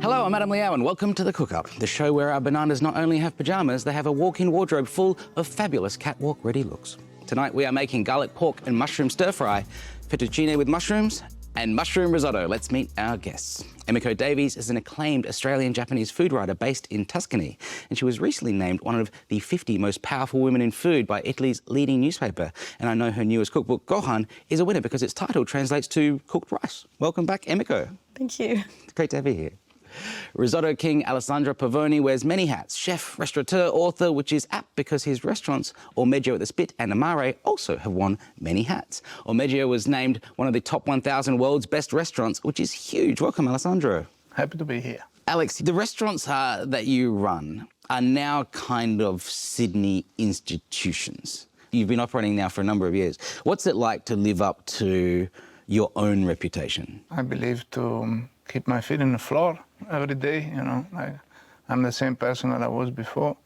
Hello, I'm Adam Liaw and welcome to The Cook-Up, the show where our bananas not only have pyjamas, they have a walk-in wardrobe full of fabulous catwalk-ready looks. Tonight we are making garlic pork and mushroom stir-fry, fettuccine with mushrooms, and mushroom risotto. Let's meet our guests. Emiko Davies is an acclaimed Australian-Japanese food writer based in Tuscany, and she was recently named one of the 50 most powerful women in food by Italy's leading newspaper. And I know her newest cookbook, Gohan, is a winner because its title translates to cooked rice. Welcome back, Emiko. Thank you. It's great to have you here. Risotto king Alessandro Pavoni wears many hats: chef, restaurateur, author, which is apt because his restaurants, Ormeggio at the Spit and Amare, also have won many hats. Ormeggio was named one of the top 1,000 world's best restaurants, which is huge. Welcome, Alessandro. Happy to be here. Alex, the restaurants that you run are now kind of Sydney institutions. You've been operating now for a number of years. What's it like to live up to your own reputation? I believe to keep my feet on the floor every day, you know. I'm the same person that I was before.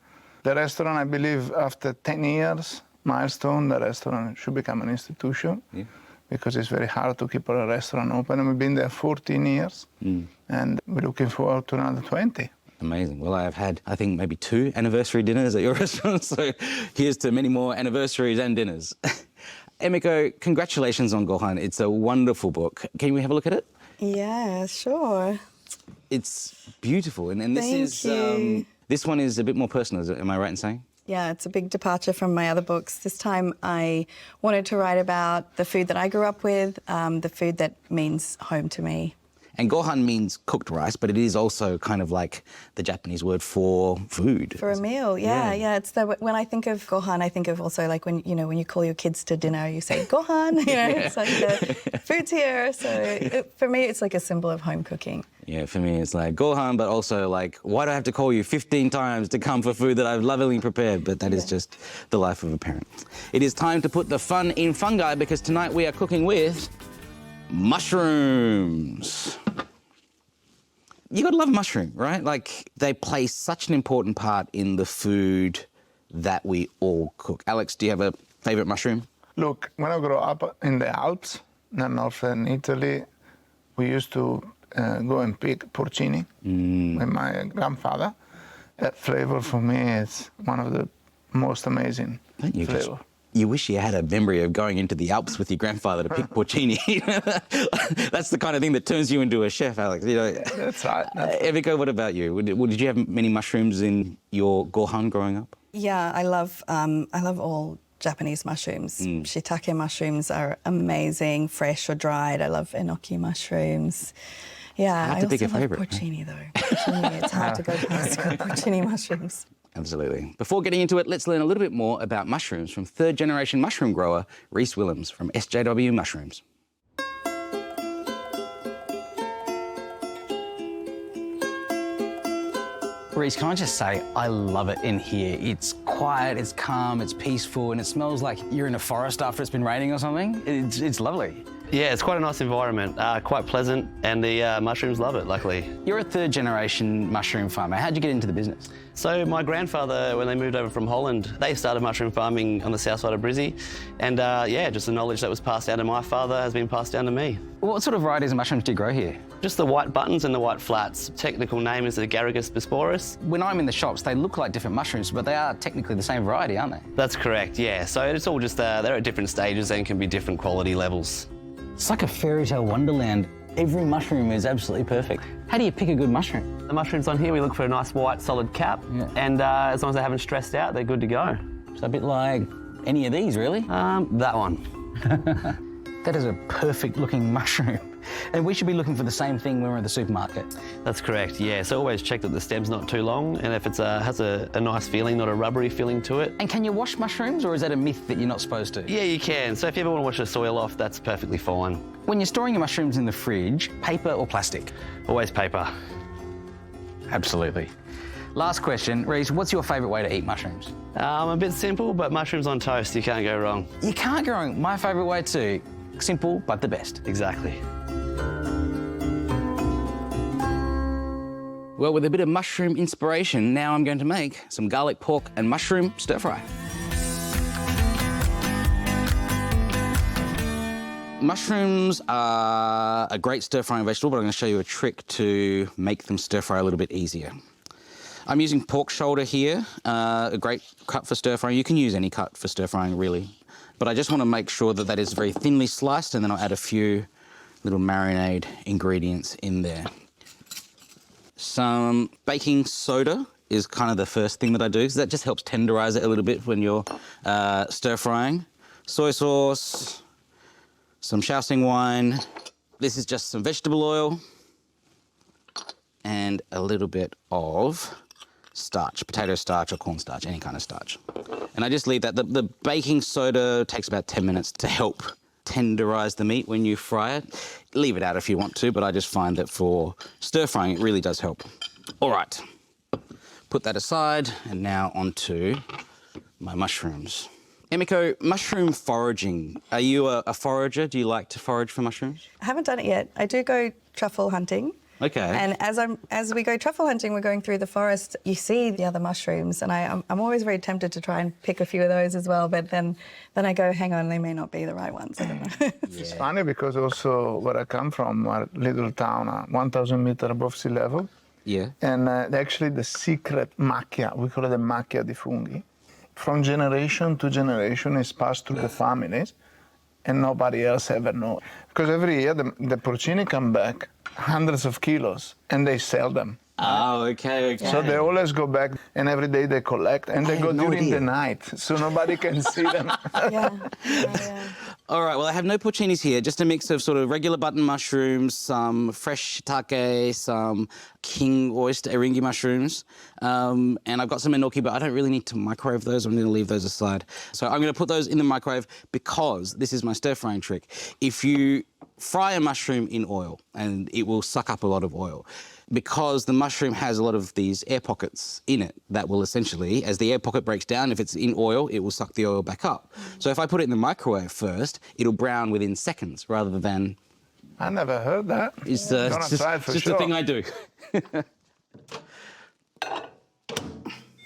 The restaurant, I believe, after 10 years, milestone, the restaurant should become an institution because it's very hard to keep a restaurant open. And we've been there 14 years, and we're looking forward to another 20. Amazing. Well, I have had, I think, maybe 2 anniversary dinners at your restaurant, so here's to many more anniversaries and dinners. Emiko, congratulations on Gohan. It's a wonderful book. Can we have a look at it? Yeah, sure. It's beautiful, and this this one is a bit more personal, am I right in saying? Yeah, it's a big departure from my other books. This time I wanted to write about the food that I grew up with, the food that means home to me. And Gohan means cooked rice, but it is also kind of like the Japanese word for food. For a meal, yeah. It's when I think of Gohan, I think of also like when you call your kids to dinner, you say Gohan. It's like the food's here. So for me, it's like a symbol of home cooking. Yeah, for me, it's like Gohan, but also like, why do I have to call you 15 times to come for food that I've lovingly prepared? But that is just the life of a parent. It is time to put the fun in fungi because tonight we are cooking with mushrooms. You gotta love mushroom, right? Like, they play such an important part in the food that we all cook. Alex, do you have a favorite mushroom? Look, when I grew up in the Alps, in northern Italy, we used to go and pick porcini with my grandfather. That flavor for me is one of the most amazing flavors. You wish you had a memory of going into the Alps with your grandfather to pick porcini. That's the kind of thing that turns you into a chef, Alex. You know. That's right. Eviko, what about you? Did you have many mushrooms in your Gohan growing up? Yeah, I love all Japanese mushrooms. Shiitake mushrooms are amazing, fresh or dried. I love enoki mushrooms. Yeah, Hard to pick a favourite. Porcini though. Porcini, it's hard to go past porcini mushrooms. Absolutely. Before getting into it, let's learn a little bit more about mushrooms from third-generation mushroom grower Rhys Willems from SJW Mushrooms. Rhys, can I just say, I love it in here. It's quiet, it's calm, it's peaceful, and it smells like you're in a forest after it's been raining or something. It's lovely. Yeah, it's quite a nice environment, quite pleasant, and the mushrooms love it, luckily. You're a third-generation mushroom farmer. How'd you get into the business? So my grandfather, when they moved over from Holland, they started mushroom farming on the south side of Brizzy, and yeah, just the knowledge that was passed down to my father has been passed down to me. What sort of varieties of mushrooms do you grow here? Just the white buttons and the white flats. Technical name is the Agaricus bisporus. When I'm in the shops, they look like different mushrooms, but they are technically the same variety, aren't they? That's correct, yeah. So it's all just, they're at different stages and can be different quality levels. It's like a fairy tale wonderland. Every mushroom is absolutely perfect. How do you pick a good mushroom? The mushrooms on here, we look for a nice white solid cap, and as long as they haven't stressed out, they're good to go. So a bit like any of these, really? That one. That is a perfect looking mushroom. And we should be looking for the same thing when we're at the supermarket. That's correct, yeah. So always check that the stem's not too long, and if it has a nice feeling, not a rubbery feeling to it. And can you wash mushrooms, or is that a myth that you're not supposed to? Yeah, you can. So if you ever want to wash the soil off, that's perfectly fine. When you're storing your mushrooms in the fridge, paper or plastic? Always paper. Absolutely. Last question, Rhys, what's your favourite way to eat mushrooms? A bit simple, but mushrooms on toast, you can't go wrong. You can't go wrong. My favourite way too. Simple, but the best. Exactly. Well, with a bit of mushroom inspiration, now I'm going to make some garlic pork and mushroom stir-fry. Mushrooms are a great stir-frying vegetable, but I'm going to show you a trick to make them stir-fry a little bit easier. I'm using pork shoulder here, a great cut for stir-frying. You can use any cut for stir-frying, really. But I just want to make sure that that is very thinly sliced, and then I'll add a few little marinade ingredients in there. Some baking soda is kind of the first thing that I do, because that just helps tenderize it a little bit when you're stir-frying. Soy sauce, some Shaoxing wine. This is just some vegetable oil and a little bit of starch, potato starch or cornstarch, any kind of starch. And I just leave that. The baking soda takes about 10 minutes to help tenderize the meat when you fry it. Leave it out if you want to, but I just find that for stir frying, it really does help. All right, put that aside, and now onto my mushrooms. Emiko, mushroom foraging. Are you a forager? Do you like to forage for mushrooms? I haven't done it yet. I do go truffle hunting. Okay. And as we go truffle hunting, we're going through the forest, you see the other mushrooms, and I'm always very tempted to try and pick a few of those as well, but then I go, hang on, they may not be the right ones. I don't know. It's funny because also where I come from, a little town, 1,000 meters above sea level. Yeah. And actually the secret macchia, we call it the macchia di funghi, from generation to generation is passed through the families, and nobody else ever knows. Because every year the porcini come back, hundreds of kilos, and they sell them. Oh, okay. So they always go back, and every day they collect, and they go during the night, so nobody can see them. Yeah. All right, well, I have no porcinis here, just a mix of sort of regular button mushrooms, some fresh shiitake, some king oyster eringi mushrooms, and I've got some enoki, but I don't really need to microwave those. I'm going to leave those aside. So I'm going to put those in the microwave because this is my stir-frying trick. If you fry a mushroom in oil, and it will suck up a lot of oil, because the mushroom has a lot of these air pockets in it that will essentially, as the air pocket breaks down, if it's in oil, it will suck the oil back up. So if I put it in the microwave first, it'll brown within seconds rather than... I never heard that. It's just a thing I do.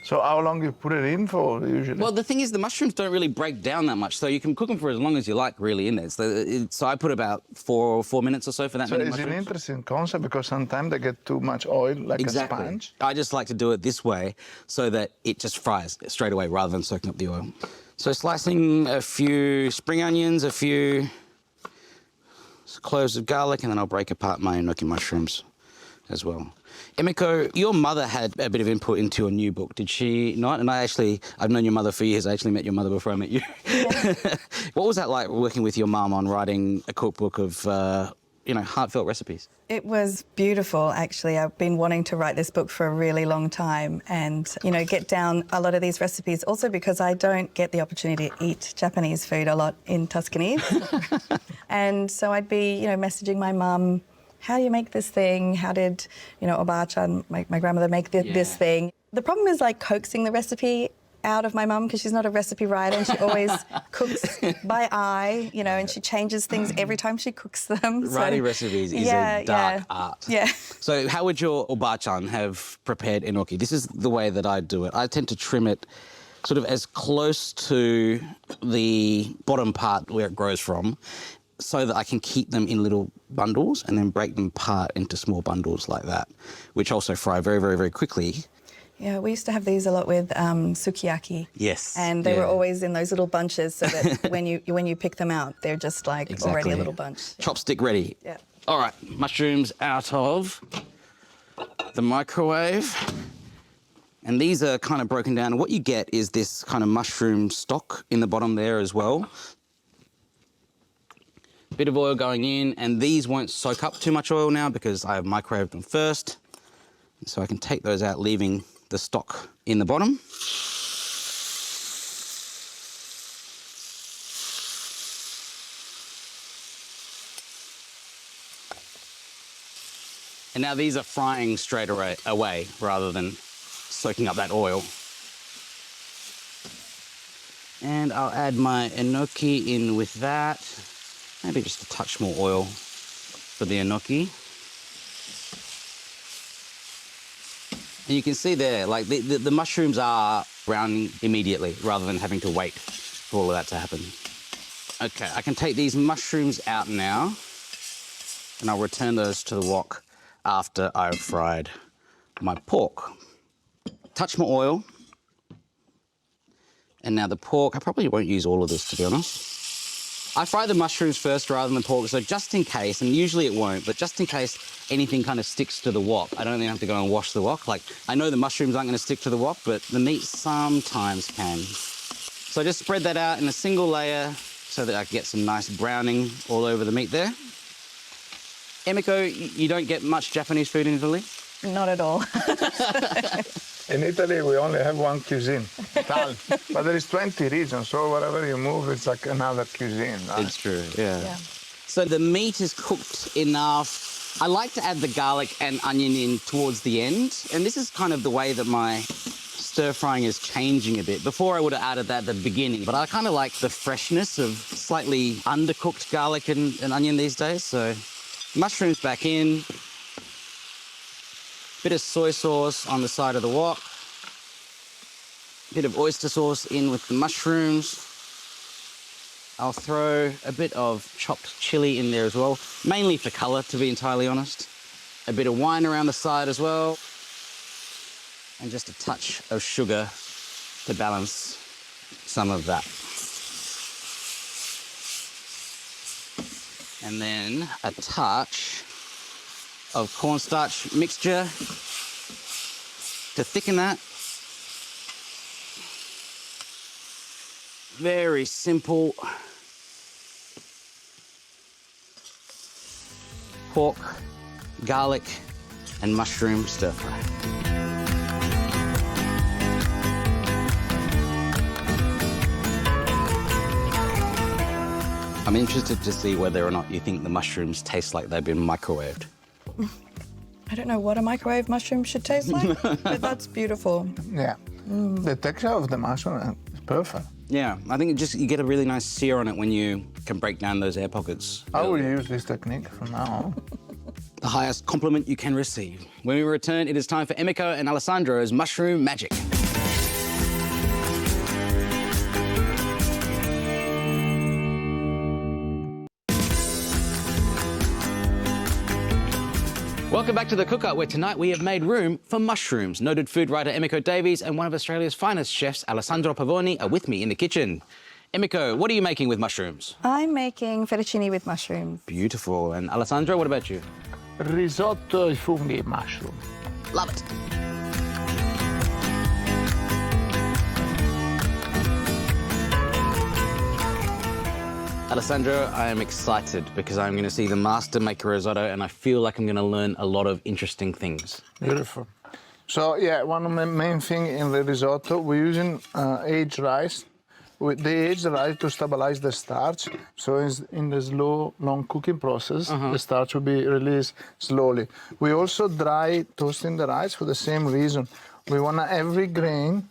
So how long you put it in for usually? Well, the thing is, the mushrooms don't really break down that much, so you can cook them for as long as you like, really, in there. So I put about 4 minutes or so for that many mushrooms. It's an interesting concept because sometimes they get too much oil, like a sponge. I just like to do it this way so that it just fries straight away rather than soaking up the oil. So slicing a few spring onions, a few cloves of garlic, and then I'll break apart my enoki mushrooms as well. Emiko, your mother had a bit of input into your new book, did she not? And I've known your mother for years. I actually met your mother before I met you. Yeah. What was that like working with your mum on writing a cookbook of, heartfelt recipes? It was beautiful, actually. I've been wanting to write this book for a really long time and, get down a lot of these recipes, also because I don't get the opportunity to eat Japanese food a lot in Tuscany. And so I'd be, messaging my mum, how do you make this thing? How did, Oba-chan, my grandmother, make this thing? The problem is like coaxing the recipe out of my mum because she's not a recipe writer and she always cooks by eye, and she changes things every time she cooks them. Writing recipes is a dark art. Yeah. So how would your Oba-chan have prepared enoki? This is the way that I do it. I tend to trim it sort of as close to the bottom part where it grows from, so that I can keep them in little bundles and then break them apart into small bundles like that, which also fry very, very, very quickly. Yeah, we used to have these a lot with sukiyaki. Yes. And they were always in those little bunches so that when you pick them out, they're just like already a little bunch. Yeah. Chopstick ready. Yeah. All right, mushrooms out of the microwave. And these are kind of broken down. And what you get is this kind of mushroom stock in the bottom there as well. Bit of oil going in, and these won't soak up too much oil now because I have microwaved them first. So I can take those out, leaving the stock in the bottom. And now these are frying straight away rather than soaking up that oil. And I'll add my enoki in with that. Maybe just a touch more oil for the enoki. And you can see there, like the mushrooms are browning immediately rather than having to wait for all of that to happen. Okay, I can take these mushrooms out now, and I'll return those to the wok after I've fried my pork. Touch my oil. And now the pork, I probably won't use all of this, to be honest. I fry the mushrooms first rather than the pork, so just in case, and usually it won't, but just in case anything kind of sticks to the wok, I don't then have to go and wash the wok. Like, I know the mushrooms aren't going to stick to the wok, but the meat sometimes can. So I just spread that out in a single layer so that I can get some nice browning all over the meat there. Emiko, you don't get much Japanese food in Italy? Not at all. In Italy, we only have one cuisine, Italian. But there is 20 regions, so wherever you move, it's like another cuisine. Right? It's true, yeah. So the meat is cooked enough. I like to add the garlic and onion in towards the end, and this is kind of the way that my stir frying is changing a bit. Before I would have added that at the beginning, but I kind of like the freshness of slightly undercooked garlic and onion these days. So mushrooms back in. Bit of soy sauce on the side of the wok. Bit of oyster sauce in with the mushrooms. I'll throw a bit of chopped chili in there as well, mainly for colour, to be entirely honest. A bit of wine around the side as well. And just a touch of sugar to balance some of that. And then a touch of cornstarch mixture to thicken that. Very simple pork, garlic, and mushroom stir fry. I'm interested to see whether or not you think the mushrooms taste like they've been microwaved. I don't know what a microwave mushroom should taste like, but that's beautiful. Yeah. The texture of the mushroom is perfect. Yeah, I think you get a really nice sear on it when you can break down those air pockets. I will use this technique from now on. The highest compliment you can receive. When we return, it is time for Emiko and Alessandro's mushroom magic. Welcome back to The Cook-Up, where tonight we have made room for mushrooms. Noted food writer Emiko Davies and one of Australia's finest chefs, Alessandro Pavoni, are with me in the kitchen. Emiko, what are you making with mushrooms? I'm making fettuccine with mushrooms. Beautiful. And Alessandro, what about you? Risotto ai funghi mushroom. Love it. Alessandro, I am excited because I'm going to see the master make a risotto and I feel like I'm going to learn a lot of interesting things. Beautiful. So, yeah, one of the main things in the risotto, we're using aged rice. They age the rice to stabilize the starch. So in the slow, long cooking process, the starch will be released slowly. We also dry toasting the rice for the same reason. We want every grain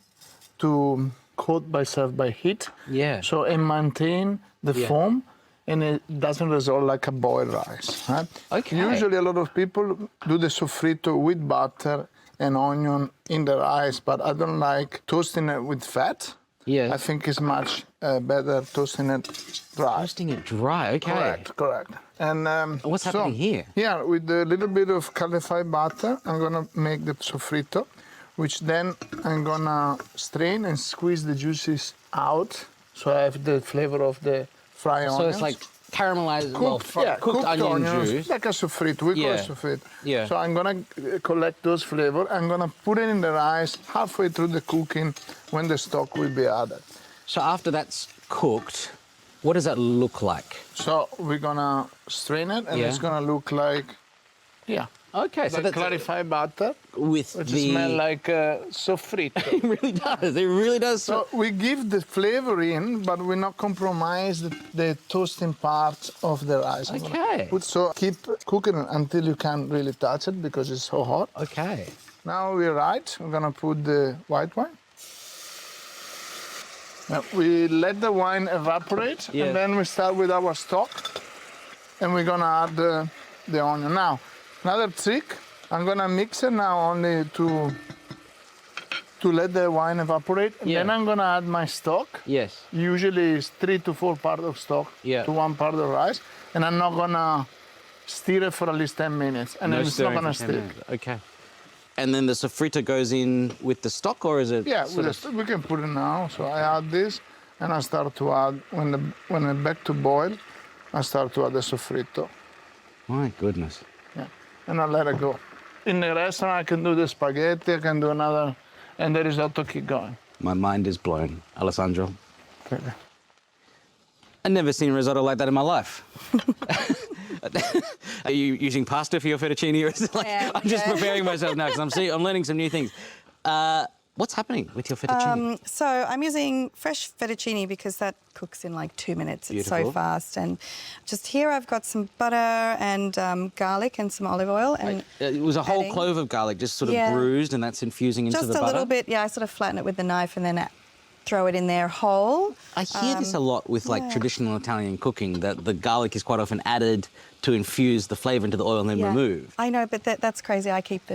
to coat by itself by heat. Yeah. So and maintain the foam, and it doesn't resolve like a boiled rice. Right? Okay. Usually a lot of people do the soffritto with butter and onion in the rice, but I don't like toasting it with fat. Yeah. I think it's much better toasting it dry. Roasting it dry, okay. Correct. And what's happening here? Yeah, with a little bit of clarified butter, I'm gonna make the soffritto, which then I'm gonna strain and squeeze the juices out, so I have the flavor of the fried onions. So it's like caramelized, cooked onion juice. Like a soffritto, we call it soffritto. Yeah. So I'm gonna collect those flavors. I'm gonna put it in the rice halfway through the cooking when the stock will be added. So after that's cooked, what does that look like? So we're gonna strain it, and it's gonna look like, Okay, so like that's clarified butter, with which the smell like soffritto. It really does. It really does. So we give the flavor in, but we not compromise the toasting part of the rice. Okay. So keep cooking it until you can't really touch it because it's so hot. Okay. Now we're right. We're gonna put the white wine. Now we let the wine evaporate, and then we start with our stock, and we're gonna add the onion. Now, another trick. I'm gonna mix it now only to to let the wine evaporate. And Yeah. then I'm gonna add my stock. Yes. Usually it's 3 to 4 parts of stock Yeah. to 1 part of rice. And I'm not gonna stir it for at least 10 minutes. And then it's not stirring gonna for 10 stick. minutes. Okay. And then the sofrito goes in with the stock, or is it? Yeah, sort of- we can put it now. So I add this, and I start to add, when I back to boil, I start to add the sofrito. My goodness. Yeah, and I let it go. In the restaurant, I can do the spaghetti, I can do another, and the risotto keep going. My mind is blown, Alessandro. Okay. I've never seen risotto like that in my life. Are you using pasta for your fettuccine, or is it like Yeah, I'm just yeah. preparing myself now because I'm learning some new things. What's happening with your fettuccine? So I'm using fresh fettuccine because that cooks in like 2 minutes. It's Beautiful. so fast. And just here I've got some butter and garlic and some olive oil. And It was a whole adding- clove of garlic, just sort of Yeah. bruised, and that's infusing into just the a butter. little bit, yeah, I sort of flatten it with the knife and then throw it in there whole. I hear this a lot with like yeah. traditional Italian cooking, that the garlic is quite often added to infuse the flavour into the oil and then Yeah. removed. I know, but that's crazy. I keep it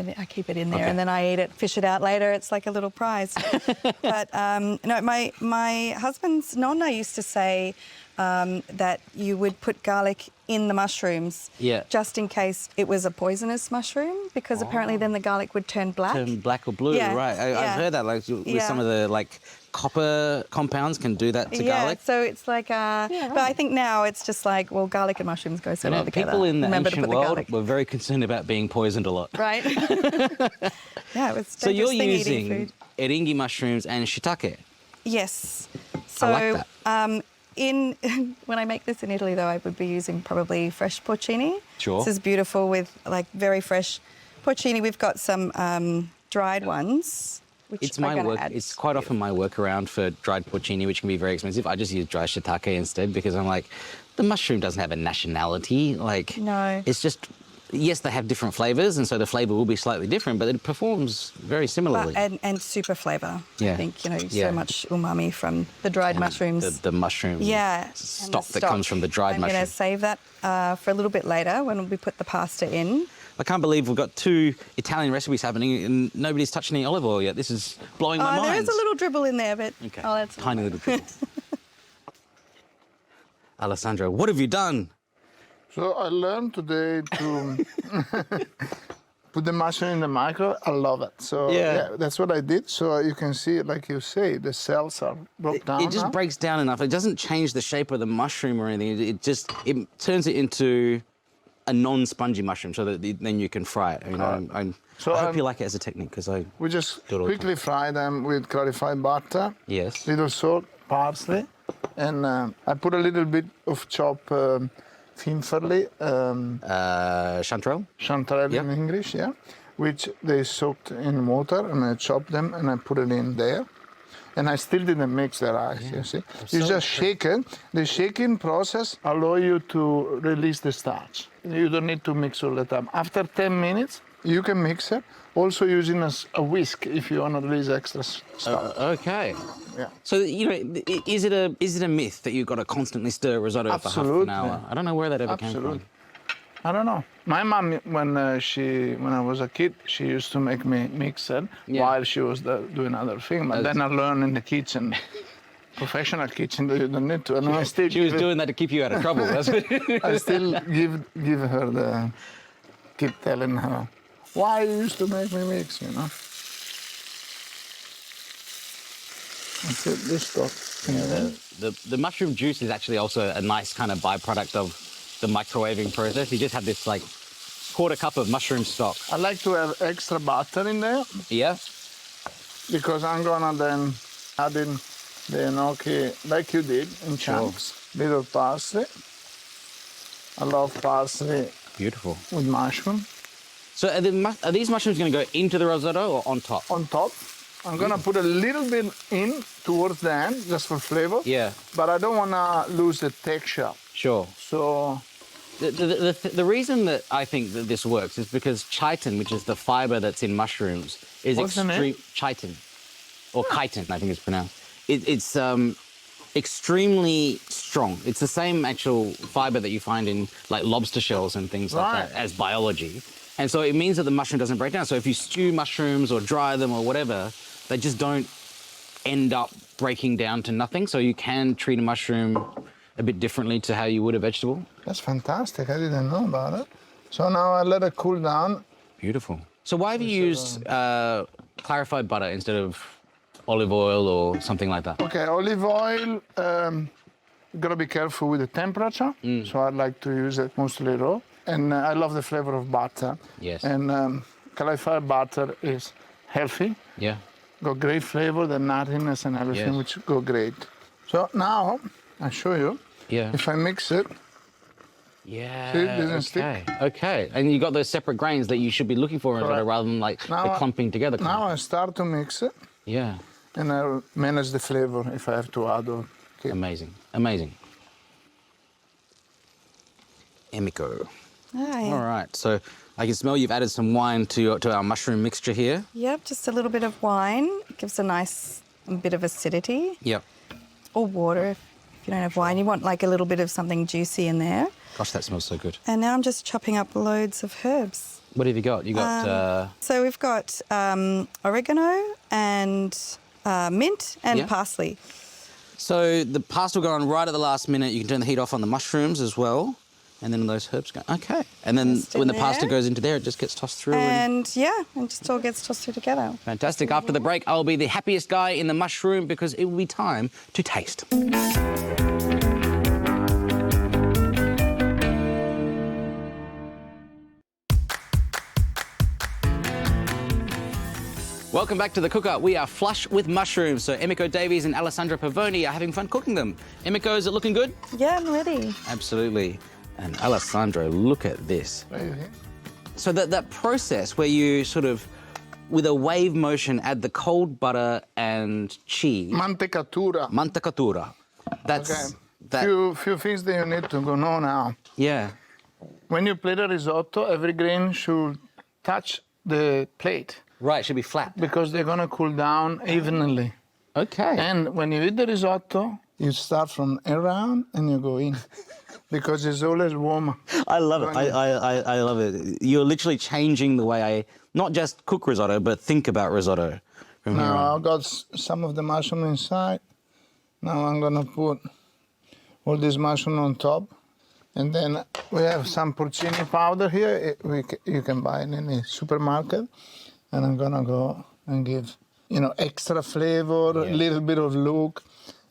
in there, Okay. and then I eat it, fish it out later. It's like a little prize. But no, my husband's nonna used to say that you would put garlic in the mushrooms, Yeah. just in case it was a poisonous mushroom, because apparently then the garlic would turn black. Turn black or blue, Yeah, right? I've yeah. heard that, like with Yeah. some of the like copper compounds can do that to yeah, garlic. so it's like, but I think now it's just like, well, garlic and mushrooms go so You know, well together. people in the Remember to ancient put the world garlic. were very concerned about being poisoned a lot. Right? Yeah, it was So you're dangerous thing eating using food. eringi mushrooms and shiitake. Yes. So I like that. When I make this in Italy, though, I would be using probably fresh porcini. Sure. This is beautiful with like very fresh porcini. We've got some dried ones. Which It's I'm my gonna work. add. It's quite often my workaround for dried porcini, which can be very expensive. I just use dry shiitake instead because I'm like, the mushroom doesn't have a nationality. Like, No. it's just, yes, they have different flavors, and so the flavor will be slightly different, but it performs very similarly. and super flavour. Yeah. I think, Yeah. so much umami from the dried mushrooms. The mushroom Yeah, and the stock that comes from the dried I'm mushroom. going to save that for a little bit later when we put the pasta in. I can't believe we've got 2 Italian recipes happening and nobody's touched any olive oil yet. This is blowing my mind. There is a little dribble in there, but Okay. I'll add some Tiny more. little dribble. Alessandro, what have you done? So I learned today to put the mushroom in the micro. I love it. So Yeah. that's what I did. So you can see, like you say, the cells are broke down It just now. breaks down enough. It doesn't change the shape of the mushroom or anything. It turns it into a non-spongy mushroom so that then you can fry it. You know, So I hope I'm- you like it as a technique because I... We just Do it all the quickly fry them with clarified butter, Yes. little salt, parsley, and I put a little bit of chopped finferli, Chanterelle? chanterelle Yeah. in English, yeah, which they soaked in water, and I chopped them and I put it in there. And I still didn't mix the rice, you see. You just shake it. The shaking process allows you to release the starch. You don't need to mix all the time. After 10 minutes, you can mix it, also using a whisk if you want to release extra starch. Okay. Yeah. So, you know, is it a myth that you've got to constantly stir risotto for half an Absolutely. hour? I don't know where that ever came Absolutely. from. I don't know. My mom, when I was a kid, she used to make me mix it Yeah. while she was doing other things. But then I learned in the kitchen, professional kitchen, that you don't need to. And I still She was doing that to keep you out of trouble. That's what... I still give her keep telling her, why you used to make me mix, you know? That's it, this stuff. The mushroom juice is actually also a nice kind of byproduct of the microwaving process. You just have this like 1/4 cup of mushroom stock. I like to have extra butter in there Yeah. because I'm gonna then add in the gnocchi like you did in chunks. Little parsley. I love parsley Beautiful. with mushroom. So are these mushrooms going to go into the risotto or on top? On top, I'm gonna put a little bit in towards the end just for flavor. Yeah. But I don't wanna lose the texture. Sure. So The reason that I think that this works is because chitin, which is the fiber that's in mushrooms, is What's the name? chitin, or chitin, I think it's pronounced. It's extremely strong. It's the same actual fiber that you find in like lobster shells and things like Right. that as biology. And so it means that the mushroom doesn't break down. So if you stew mushrooms or dry them or whatever, they just don't end up breaking down to nothing. So you can treat a mushroom a bit differently to how you would a vegetable. That's fantastic. I didn't know about it. So now I let it cool down. Beautiful. So why have you used clarified butter instead of olive oil or something like that? Okay, olive oil, you gotta be careful with the temperature. So I like to use it mostly raw. And I love the flavor of butter. Yes. And clarified butter is healthy. Yeah. Got great flavor, the nuttiness and everything, Yes. which go great. So now, I show you. Yeah. If I mix it, Yeah. See, it doesn't okay. stick. Okay. And you got those separate grains that you should be looking for in Correct. butter rather than like Now the I- clumping together. now I start to mix it, Yeah. and I'll manage the flavor if I have to add or keep. Amazing. Amazing. Emiko. Hi. All right. So I can smell you've added some wine to our mushroom mixture here. Yep, just a little bit of wine. It gives a nice bit of acidity. Yep. Or water if you don't have wine. You want like a little bit of something juicy in there. Gosh, that smells so good. And now I'm just chopping up loads of herbs. What have you got? You got So we've got oregano and mint and Yeah. parsley. so the pasta will go on right at the last minute. You can turn the heat off on the mushrooms as well. And then those herbs go. Okay. And then Just when in the pasta there. goes into there, it just gets tossed through. And yeah, and just all gets tossed through together. Fantastic. After the break, I'll be the happiest guy in the mushroom because it will be time to taste. Welcome back to the cook-up. We are flush with mushrooms. So Emiko Davies and Alessandra Pavoni are having fun cooking them. Emiko, is it looking good? Yeah, I'm ready. Absolutely. And Alessandro, look at this. What do you think? So that process where you sort of, with a wave motion, add the cold butter and cheese. Mantecatura. Mantecatura. That's Okay. that. Few things that you need to go know now. Yeah. When you plate a risotto, every grain should touch the plate Right. It should be flat. because they're gonna cool down evenly. Okay. And when you eat the risotto, you start from around and you go in because it's always warmer. I love it. I love it. You're literally changing the way I not just cook risotto, but think about risotto from here Now on. I've got some of the mushroom inside. Now I'm gonna put all this mushroom on top. And then we have some porcini powder here. You can buy it in a supermarket. And I'm gonna go and give, extra flavor, a little bit of look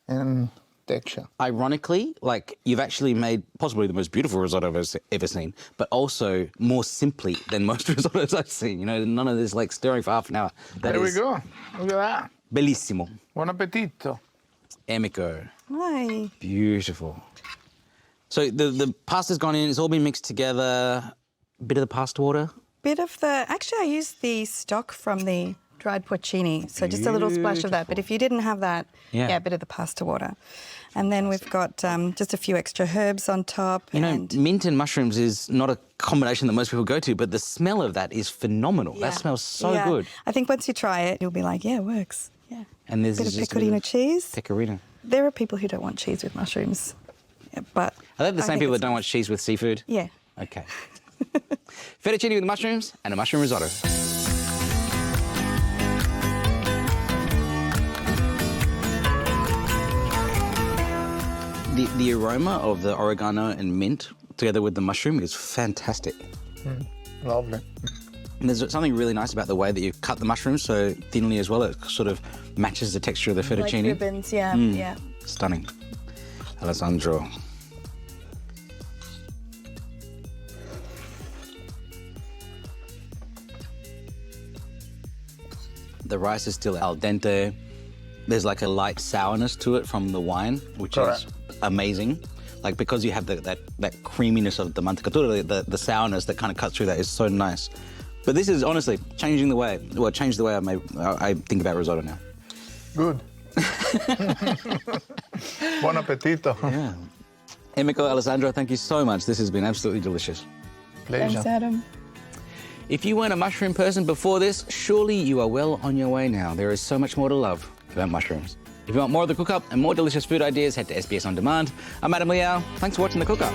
and texture. Ironically, like you've actually made possibly the most beautiful risotto I've ever seen, but also more simply than most risottos I've seen. None of this like stirring for half an hour. That There we is go. Look at that. Bellissimo. Buon appetito. Emiko. Hi. Beautiful. So the pasta's gone in, it's all been mixed together. Bit of the pasta water. Actually I used the stock from the dried porcini, so just a little splash of that. But if you didn't have that, Yeah. a bit of the pasta water. And then we've got just a few extra herbs on top. and Mint and mushrooms is not a combination that most people go to, but the smell of that is phenomenal. That Yeah. smells so Yeah. good. I think once you try it, you'll be like, yeah, it works. Yeah. And there's Bit of just pecorino cheese. Pecorino. There are people who don't want cheese with mushrooms, yeah, but Are they the same think people that it's don't want cheese with seafood? Yeah. Okay. Fettuccine with mushrooms and a mushroom risotto. The aroma of the oregano and mint together with the mushroom is fantastic. Lovely. And there's something really nice about the way that you cut the mushrooms so thinly as well. It sort of matches the texture of the Like fettuccine. ribbons, yeah, yeah. Stunning. Alessandro. The rice is still al dente. There's like a light sourness to it from the wine, which Correct. is amazing. Like because you have that creaminess of the mantecatura, the sourness that kind of cuts through that is so nice. But this is honestly changed the way I think about risotto now. Good. Buon appetito. Yeah. Emiko, Alessandro, thank you so much. This has been absolutely delicious. Pleasure. Thanks, Adam. If you weren't a mushroom person before this, surely you are well on your way now. There is so much more to love about mushrooms. If you want more of the cook-up and more delicious food ideas, head to SBS On Demand. I'm Adam Liaw. Thanks for watching the cook-up.